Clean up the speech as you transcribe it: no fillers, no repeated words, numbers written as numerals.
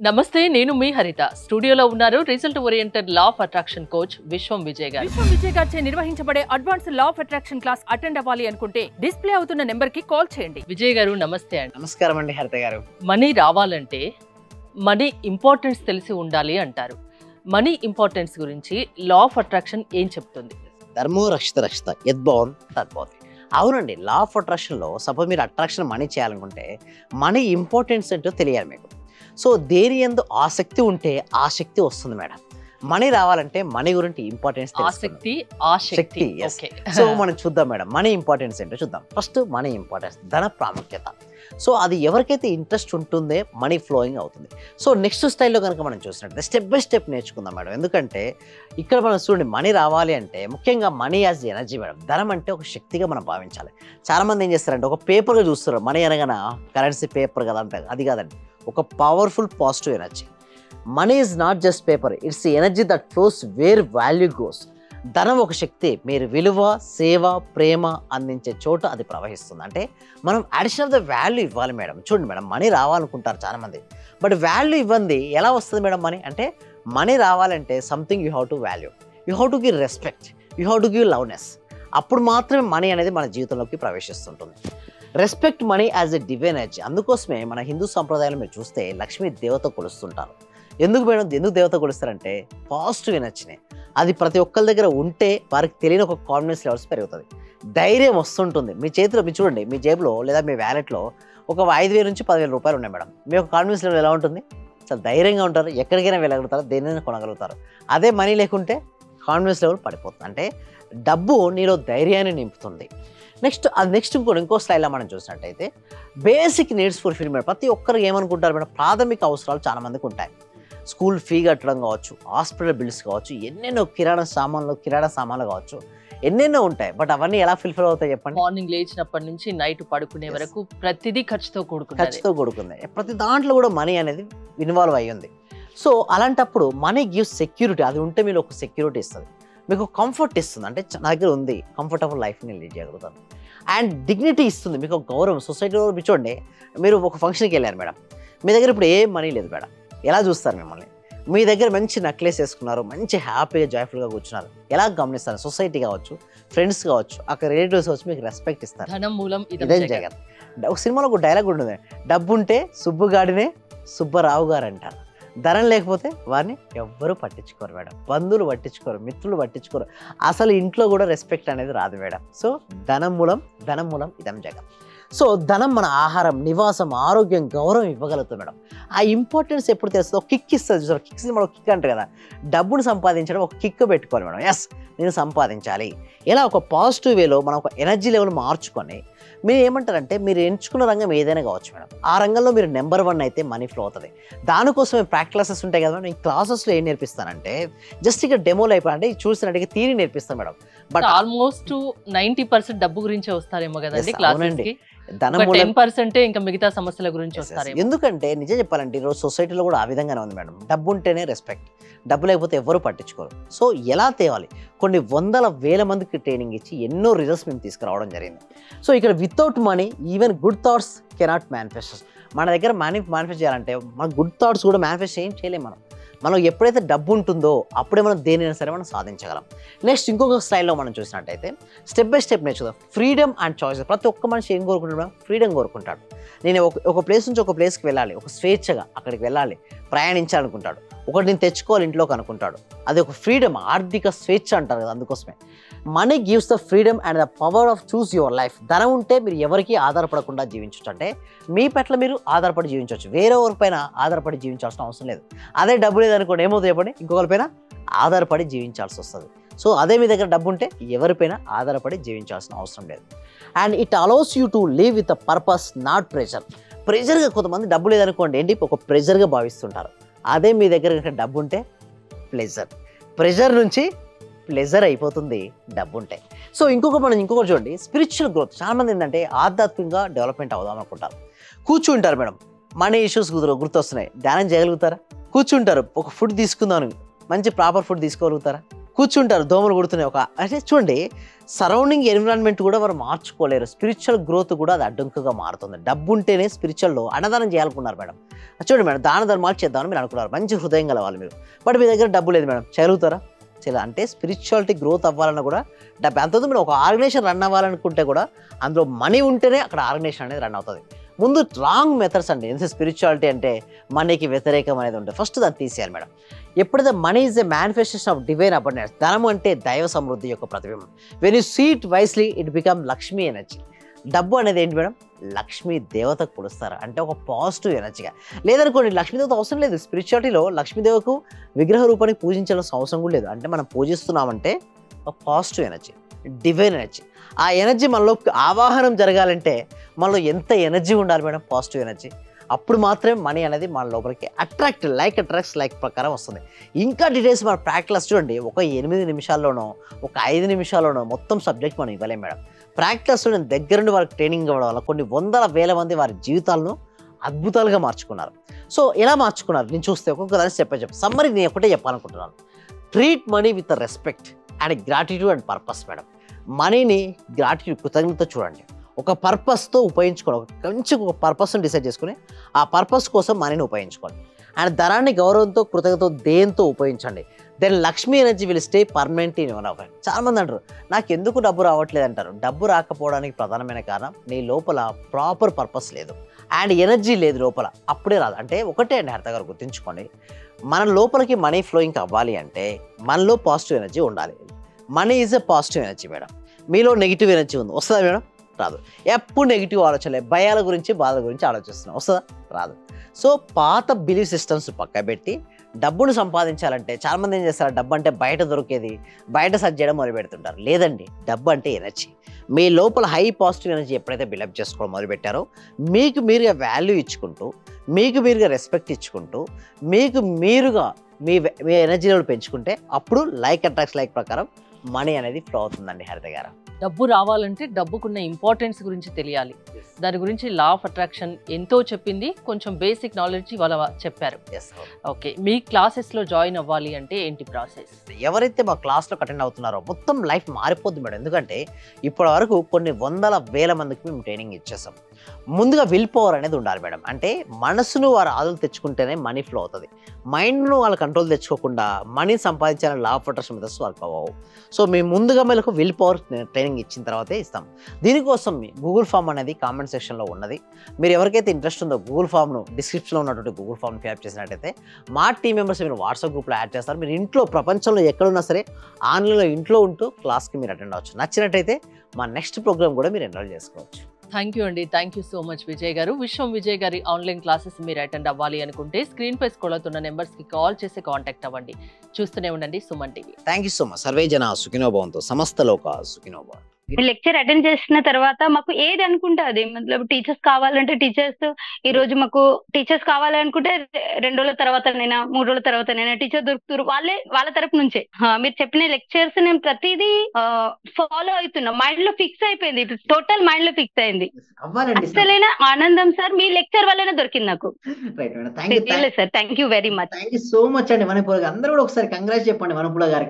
నమస్తే నేను మీ హరిత స్టూడియోలో ఉన్నారు result oriented law of attraction coach విశ్వం విజయ్ గారు. విశ్వం విజయ్ గారిచే నిర్వహించబడే advance law of attraction class attend అవ్వాలి అనుకుంటే డిస్ప్లే అవుతున్న నెంబర్ కి కాల్ చేయండి. విజయ్ గారు నమస్తే అండి. నమస్కారం అండి హరిత గారు. మనీ రావాలంటే మనీ ఇంపార్టెన్స్ తెలిసి ఉండాలి అంటారు. మనీ ఇంపార్టెన్స్ గురించి లా ఆఫ్ అట్రాక్షన్ ఏం చెప్తుంది? ధర్మో రక్షిత రక్షిత యద్భవన్ తద్భవతి. అవునండి, లా ఆఫ్ అట్రాక్షన్లో సపోజ్ మీరు అట్రాక్షన్ మనీ చేయాలనుకుంటే మనీ ఇంపార్టెన్స్ ఏంటో తెలియాలి మీకు. సో దేని యందు ఆసక్తి ఉంటే ఆ శక్తి వస్తుంది మేడం. మనీ రావాలంటే మనీ గురించి ఇంపార్టెన్స్ ఆసక్తి శక్తి. సో మనం చూద్దాం మేడం మనీ ఇంపార్టెన్స్ ఏంటో చూద్దాం. ఫస్ట్ మనీ ఇంపార్టెన్స్, ధన ప్రాముఖ్యత. సో అది ఎవరికైతే ఇంట్రెస్ట్ ఉంటుందో మనీ ఫ్లోయింగ్ అవుతుంది. సో నెక్స్ట్ స్టైల్లో కనుక మనం చూసినట్టు స్టెప్ బై స్టెప్ నేర్చుకుందాం మేడం. ఎందుకంటే ఇక్కడ మనం చూడండి, మనీ రావాలి అంటే ముఖ్యంగా మనీ యాజ్ ఎనర్జీ మేడం. ధనం అంటే ఒక శక్తిగా మనం భావించాలి. చాలామంది ఏం చేస్తారంటే ఒక పేపర్గా చూస్తారు, మనీ అనగానే కరెన్సీ పేపర్ కదా అంటే అది కాదండి, ఒక powerful positive energy. Money is not just paper, it's energy that flows where value goes. ధనం ఒక శక్తి, మీరు విలువ, సేవ, ప్రేమ అందించే చోట అది ప్రవహిస్తుంది. అంటే మనం అడిషనల్ ద వాల్యూ ఇవ్వాలి మేడం. చూడండి మేడం, మనీ రావాలనుకుంటారు చాలామంది, బట్ వాల్యూ ఇవ్వండి ఎలా వస్తుంది మేడం మనీ అంటే? మనీ రావాలంటే something you have to value, you have to give respect, you have to give loveness. అప్పుడు మాత్రమే మనీ అనేది మన జీవితంలోకి ప్రవేశిస్తుంటుంది. Respect money as a divine energy. అందుకోసమే మన హిందూ సంప్రదాయంలో మీరు చూస్తే లక్ష్మీ దేవత కొలుస్తుంటారు. ఎందుకు మేడం, ఎందుకు దేవత కొలుస్తారంటే పాజిటివ్ ఎనర్జీనే. అది ప్రతి ఒక్కరి దగ్గర ఉంటే వారికి తెలియని ఒక కాన్ఫిడెన్స్ లెవెల్స్ పెరుగుతుంది, ధైర్యం వస్తుంటుంది. మీ చేతిలో మీరు చూడండి, మీ జేబులో లేదా మీ వ్యాలెట్లో ఒక 5,000 నుంచి 10,000 రూపాయలు ఉన్నాయి మేడం. మీ యొక్క కాన్ఫిడెన్స్ లెవెల్ ఎలా ఉంటుంది? చాలా ధైర్యంగా ఉంటారు, ఎక్కడికైనా వెళ్ళగలుగుతారు, దేనినైనా కొనగలుగుతారు. అదే మనీ లేకుంటే కాన్ఫిడెన్స్ లెవెల్ పడిపోతుంది. అంటే డబ్బు నీలో ధైర్యాన్ని నింపుతుంది. నెక్స్ట్ ఇంకో స్టైల్లో మనం చూసినట్టయితే బేసిక్ నీడ్స్ ఫుల్ఫిల్మెంట్. ప్రతి ఒక్కరు ఏమనుకుంటారు మేడం, ప్రాథమిక అవసరాలు చాలా మందికి ఉంటాయి. స్కూల్ ఫీ కట్టడం కావచ్చు, హాస్పిటల్ బిల్స్ కావచ్చు, ఎన్నెన్నో కిరాణా సామాన్లు కావచ్చు, ఎన్నెన్నో ఉంటాయి. బట్ అవన్నీ ఎలా ఫుల్ఫిల్ అవుతాయి చెప్పండి? మార్నింగ్ లేచినప్పటి నుంచి నైట్ పడుకునే వరకు ప్రతిదీ ఖర్చుతో కూడుకుంది. ప్రతి దాంట్లో కూడా మనీ అనేది ఇన్వాల్వ్ అయ్యింది. సో అలాంటప్పుడు మనీ గివ్స్ సెక్యూరిటీ. అది ఉంటే మీరు ఒక సెక్యూరిటీ ఇస్తుంది, మీకు కంఫర్ట్ ఇస్తుంది. అంటే నా దగ్గర ఉంది, కంఫర్టబుల్ లైఫ్ని లీడ్ చేయగలుగుతాను. అండ్ డిగ్నిటీ ఇస్తుంది, మీకు ఒక గౌరవం. సొసైటీలో చూడండి, మీరు ఒక ఫంక్షన్కి వెళ్ళారు మేడం, మీ దగ్గర ఇప్పుడు ఏం మనీ లేదు మేడం, ఎలా చూస్తారు మిమ్మల్ని? మీ దగ్గర మంచి నెక్లెస్ వేసుకున్నారు, మంచి హ్యాపీగా జాయ్ఫుల్గా కూర్చున్నారు, ఎలా గమనిస్తారు? సొసైటీ కావచ్చు, ఫ్రెండ్స్ కావచ్చు, అక్కడ రిలేటివ్స్ కావచ్చు, మీకు రెస్పెక్ట్ ఇస్తారు. ధనం మూలం ఇదే జగన్. ఒక సినిమాలో ఒక డైలాగ్ ఉంటుంది, డబ్బు ఉంటే సుబ్బుగాడినే సుబ్బరావు గారు అంటారు, ధనం లేకపోతే వారిని ఎవ్వరూ పట్టించుకోరు మేడం. బంధువులు పట్టించుకోరు, మిత్రులు పట్టించుకోరు, అసలు ఇంట్లో కూడా రెస్పెక్ట్ అనేది రాదు మేడం. సో ధనం మూలం ఇదం జగన్. సో ధనం మన ఆహారం, నివాసం, ఆరోగ్యం, గౌరవం ఇవ్వగలుగుతుంది మేడం. ఆ ఇంపార్టెన్స్ ఎప్పుడు తెలుస్తుంది? ఒక కిక్ ఇస్తుంది చూసారు, కిక్స్ మనం కిక్ అంటారు కదా. డబ్బును సంపాదించడం ఒక కిక్ పెట్టుకోవాలి మేడం. ఎస్, నేను సంపాదించాలి. ఇలా ఒక పాజిటివ్ వేలో మనం ఒక ఎనర్జీ లెవెల్ మార్చుకొని మీరు ఏమంటారంటే, మీరు ఎంచుకున్న రంగం ఏదైనా కావచ్చు మేడం, ఆ రంగంలో మీరు నెంబర్ 1 అయితే మనీ ఫ్లో అవుతుంది. దానికోసం ప్రాక్టికల్ క్లాసెస్ ఉంటాయి కదా మేడం. ఈ క్లాసెస్లో ఏం నేర్పిస్తానంటే జస్ట్ ఇక్కడ డెమోలు అయిపోయి చూసినట్టుగా థియరీ నేర్పిస్తాను మేడం. బట్ ఆల్మోస్ట్ 90% డబ్బు గురించే వస్తారేమో కదండి క్లాసెస్కి. ధనం 10% ఇంకా మిగతా సమస్యల గురించి వస్తారు. ఎందుకంటే నిజం చెప్పాలంటే ఈరోజు సొసైటీలో కూడా ఆ విధంగానే ఉంది మేడం. డబ్బు ఉంటేనే రెస్పెక్ట్, డబ్బు లేకపోతే ఎవరు పట్టించుకోరు. సో ఎలా తేవాలి? కొన్ని వందల వేల మందికి ట్రైనింగ్ ఇచ్చి ఎన్నో రిజల్ట్స్ మేము తీసుకురావడం జరిగింది. సో ఇక్కడ without money even good thoughts cannot manifest. మన దగ్గర మేనిఫెస్ట్ చేయాలంటే మన గుడ్ థాట్స్ కూడా మేనిఫెస్ట్ చేయలేము మనం ఎప్పుడైతే డబ్బు ఉంటుందో అప్పుడే మనం దేనైనా సరే మనం సాధించగలం. నెక్స్ట్ ఇంకొక స్టైల్లో మనం చూసినట్టయితే స్టెప్ బై స్టెప్ నేర్చుకుందాం. Freedom and choice. ప్రతి ఒక్క మనిషి ఏం కోరుకుంటాడు? ఫ్రీడమ్ కోరుకుంటాడు. నేను ఒక ప్లేస్ నుంచి ఒక ప్లేస్కి వెళ్ళాలి, ఒక స్వేచ్ఛగా అక్కడికి వెళ్ళాలి, ప్రయాణించాలనుకుంటాడు. ఒకటి నేను తెచ్చుకోవాలి ఇంట్లోకి అనుకుంటాడు. అది ఒక ఫ్రీడమ్, ఆర్థిక స్వేచ్ఛ అంటారు కదా. అందుకోసమే money gives the freedom and the power of choose your life. ధనం ఉంటే మీరు ఎవరికి ఆధారపడకుండా జీవించవచ్చు. అంటే మీ పట్ల మీరు ఆధారపడి జీవించవచ్చు, వేరే ఎవరిపైన ఆధారపడి జీవించాల్సిన అవసరం లేదు. అదే డబ్బు లేదనుకోండి ఏమవుతుంది చెప్పండి, ఇంకొకరిపైన ఆధారపడి జీవించాల్సి వస్తుంది. సో అదే మీ దగ్గర డబ్బు ఉంటే ఎవరిపైన ఆధారపడి జీవించాల్సిన అవసరం లేదు. And it allows you to live with a purpose, not pressure. ప్రెషర్గా కొంతమంది డబ్బు లేదనుకోండి ఏంటి ఒక ప్రెషర్గా భావిస్తుంటారు. అదే మీ దగ్గర డబ్బు ఉంటే ప్రెషర్ నుంచి ప్లెజర్ అయిపోతుంది డబ్బు ఉంటే. సో ఇంకొకటి చూడండి, స్పిరిచువల్ గ్రోత్. చాలామంది ఏంటంటే ఆధ్యాత్మికంగా డెవలప్మెంట్ అవుదాం అనుకుంటారు. కూర్చుంటారు మేడం, మనీ ఇష్యూస్ గుర్తొస్తున్నాయి, ధ్యానం చేయగలుగుతారా? కూర్చుంటారు, ఒక ఫుడ్ తీసుకుందాం, మంచి ప్రాపర్ ఫుడ్ తీసుకోగలుగుతారా? కూర్చుంటారు దోమలు కుడుతున్నాయి అంటే చూడండి సరౌండింగ్ ఎన్విరాన్మెంట్ కూడా వారు మార్చుకోలేరు. స్పిరిచువల్ గ్రోత్ కూడా అది అడ్డంకుగా మారుతుంది. డబ్బు ఉంటేనే స్పిరిచువల్లో అన్నదానం చేయాలనుకున్నారు మేడం. చూడండి మేడం, దాన ధర్మాలు చేద్దామని మీరు అనుకున్నారు, మంచి హృదయం గలవాలి మీరు. బట్ మీ దగ్గర డబ్బు లేదు మేడం, చేయగలుగుతారా? అంటే స్పిరిచువాలిటీ గ్రోత్ అవ్వాలన్నా కూడా డబ్బు అంత. మీరు ఒక ఆర్గనైజేషన్ రన్ అవ్వాలనుకుంటే కూడా అందులో మనీ ఉంటేనే అక్కడ ఆర్గనైజేషన్ అనేది రన్ అవుతుంది. ముందు రాంగ్ మెథడ్స్ అండి. ఎంత స్పిరిచువాలిటీ అంటే మనీకి వ్యతిరేకం అనేది ఉంటుంది. ఫస్ట్ దాన్ని తీసేయాలి మేడం. ఎప్పుడైతే money is a manifestation of divine abundance, ధనం అంటే దైవ సమృద్ధి యొక్క ప్రతిబింబం. When you see it wisely it become Lakshmi energy. డబ్బు అనేది ఏంటి మేడం? లక్ష్మీ దేవతకు కొలుస్తారు, అంటే ఒక పాజిటివ్ ఎనర్జీగా. లేదనుకోండి లక్ష్మీదేవత అవసరం లేదు. స్పిరిచువాలిటీలో లక్ష్మీదేవకు విగ్రహ రూపానికి పూజించాల్సిన అవసరం కూడా లేదు. అంటే మనం పూజిస్తున్నామంటే ఒక పాజిటివ్ ఎనర్జీ, డివైన్ ఎనర్జీ. ఆ ఎనర్జీ మనలో ఆవాహనం జరగాలంటే మనలో ఎంత ఎనర్జీ ఉండాలి మేడం? Positive energy. అప్పుడు మాత్రమే మనీ అనేది మన లోపలికి అట్రాక్ట్స్ లైక్ ప్రకారం వస్తుంది. ఇంకా డీటెయిల్స్ మన ప్రాక్టీస్ చూడండి, ఒక 8 నిమిషాల్లోనో ఒక 5 నిమిషాల్లోనో మొత్తం సబ్జెక్ట్ మనం ఇవ్వలేం మేడం. ప్రాక్టీస్లో నేను దగ్గర నుండి వారికి ట్రైనింగ్ ఇవ్వడం వల్ల కొన్ని వందల వేల మంది వారి జీవితాలను అద్భుతాలుగా మార్చుకున్నారు. సో ఎలా మార్చుకున్నారు నేను చూస్తే ఒక్కొక్క దాన్ని చెప్పి సమ్మరీ నేను ఒకటే చెప్పాలనుకుంటున్నాను. Treat money with respect and gratitude and purpose madam. మనీని గ్రాటిట్యూడ్ కృతజ్ఞతతో చూడండి, ఒక పర్పస్తో ఉపయోగించుకోండి. ఒక పర్పస్ని డిసైడ్ చేసుకుని ఆ పర్పస్ కోసం మనీని ఉపయోగించుకోండి. అండ్ ధనాన్ని గౌరవంతో కృతజ్ఞతతో దేంతో ఉపయోగించండి. Then Lakshmi energy will stay permanent in your life. చాలామంది అంటారు నాకు ఎందుకు డబ్బు రావట్లేదు అంటారు. డబ్బు రాకపోవడానికి ప్రధానమైన కారణం నీ లోపల ప్రాపర్ పర్పస్ లేదు అండ్ ఎనర్జీ లేదు లోపల, అప్పుడే రాదు. అంటే ఒకటే అండి హరిత గారు గుర్తుంచుకోండి, మన లోపలికి మనీ ఫ్లోయింగ్ అవ్వాలి అంటే మనలో పాజిటివ్ ఎనర్జీ ఉండాలి. Money is a positive energy madam. మీలో నెగిటివ్ ఎనర్జీ ఉంది, వస్తుందా మేడం? రాదు. ఎప్పుడు నెగిటివ్ ఆలోచనలే, భయాల గురించి బాధల గురించి ఆలోచిస్తున్నాం, వస్తుందా? రాదు. సో పాత బిలీఫ్ సిస్టమ్స్ పక్కబెట్టి డబ్బును సంపాదించాలంటే చాలామంది ఏం చేస్తారు, డబ్బు అంటే బయట దొరికేది, బయట సర్చ్ చేయడం మొదలు పెడుతుంటారు. లేదండి, డబ్బు అంటే ఎనర్జీ. మీ లోపల హై పాజిటివ్ ఎనర్జీ ఎప్పుడైతే బిల్డప్ చేసుకోవడం మొదలుపెట్టారో మీకు మీరుగా వాల్యూ ఇచ్చుకుంటూ, మీకు మీరుగా రెస్పెక్ట్ ఇచ్చుకుంటూ, మీకు మీరుగా మీ ఎనర్జీ లెవెల్ పెంచుకుంటే అప్పుడు లైక్ అట్రాక్ట్స్ లైక్ ప్రకారం మనీ అనేది ఫ్లో అవుతుందండి హరిత గారు. డబ్బు రావాలంటే డబ్బుకున్న ఇంపార్టెన్స్ గురించి తెలియాలి. దాని గురించి లా ఆఫ్ అట్రాక్షన్ ఎంతో చెప్పింది, కొంచెం బేసిక్ నాలెడ్జ్ వాళ్ళ చెప్పారు. ఓకే, మీ క్లాసెస్లో జాయిన్ అవ్వాలి అంటే ఏంటి ప్రాసెస్? ఎవరైతే మా క్లాస్లో అటెండ్ అవుతున్నారో మొత్తం లైఫ్ మారిపోద్ది మేడం. ఎందుకంటే ఇప్పటి వరకు కొన్ని వందల వేల మందికి మేము ట్రైనింగ్ ఇచ్చేసాం. ముందుగా విల్ పవర్ అనేది ఉండాలి మేడం. అంటే మనసును వారు ఆదులు తెచ్చుకుంటేనే మనీ ఫ్లో అవుతుంది. మైండ్ను వాళ్ళ కంట్రోల్ తెచ్చుకోకుండా మనీ సంపాదించాలని law of attraction methods work అవ్వవు. సో మేము ముందుగా మీకు విల్ పవర్ ట్రైనింగ్ ఇచ్చిన తర్వాతే ఇస్తాం. దీనికోసం గూగుల్ ఫామ్ అనేది కామెంట్ సెక్షన్లో ఉన్నది. మీరు ఎవరికైతే ఇంట్రెస్ట్ ఉందో గూగుల్ ఫామ్ను డిస్క్రిప్షన్లో ఉన్నటువంటి గూగుల్ ఫామ్ ఫిల్అప్ చేసినట్టయితే మా టీం మెంబర్స్ మీరు వాట్సాప్ గ్రూప్లో యాడ్ చేస్తారు. మీరు ఇంట్లో ప్రపంచంలో ఎక్కడున్నా సరే ఆన్లైన్లో ఇంట్లో ఉంటూ క్లాస్కి మీరు అటెండ్ అవ్వచ్చు. నచ్చినట్టయితే మా నెక్స్ట్ ప్రోగ్రామ్ కూడా మీరు ఎన్రోల్ చేసుకోవచ్చు. థ్యాంక్ యూ అండి, thank you so much Vijay గారు. విశ్వం విజయ్ గారి ఆన్లైన్ క్లాసెస్ మీరు అటెండ్ అవ్వాలి అనుకుంటే స్క్రీన్ పై స్క్రోల్ అవుతున్న నెంబర్స్కి కాల్ చేసి కాంటాక్ట్ అవ్వండి. చూస్తూనే ఉండండి Suman TV. Thank you so much. Survey జన సుఖినో భవంతు, సమస్త లోక సుఖినో భవంతు. లెక్చర్ అటెండ్ చేసిన తర్వాత మాకు ఏది అనుకుంటే అది, మతలబ్ టీచర్స్ కావాలంటే టీచర్స్, ఈ రోజు మాకు టీచర్స్ కావాలనుకుంటే 2 రోజుల తర్వాతనైనా 3 రోజుల తర్వాతనైనా టీచర్ దొరుకుతారు. వాళ్ళ తరపు నుంచే మీరు చెప్పిన లెక్చర్స్ నేను ప్రతిదీ ఫాలో అవుతున్నా. మైండ్ లో ఫిక్స్ అయిపోయింది, టోటల్ మైండ్ లో ఫిక్స్ అయింది. అసలైన ఆనందం సార్ మీ లెక్చర్ వల్లనే దొరికింది నాకు. Sir thank you very much. Thank you so much అండి. వనపూల గారు అందరూ కూడా ఒకసారి కంగ్రాట్స్ చెప్పండి వనపూల గారికి.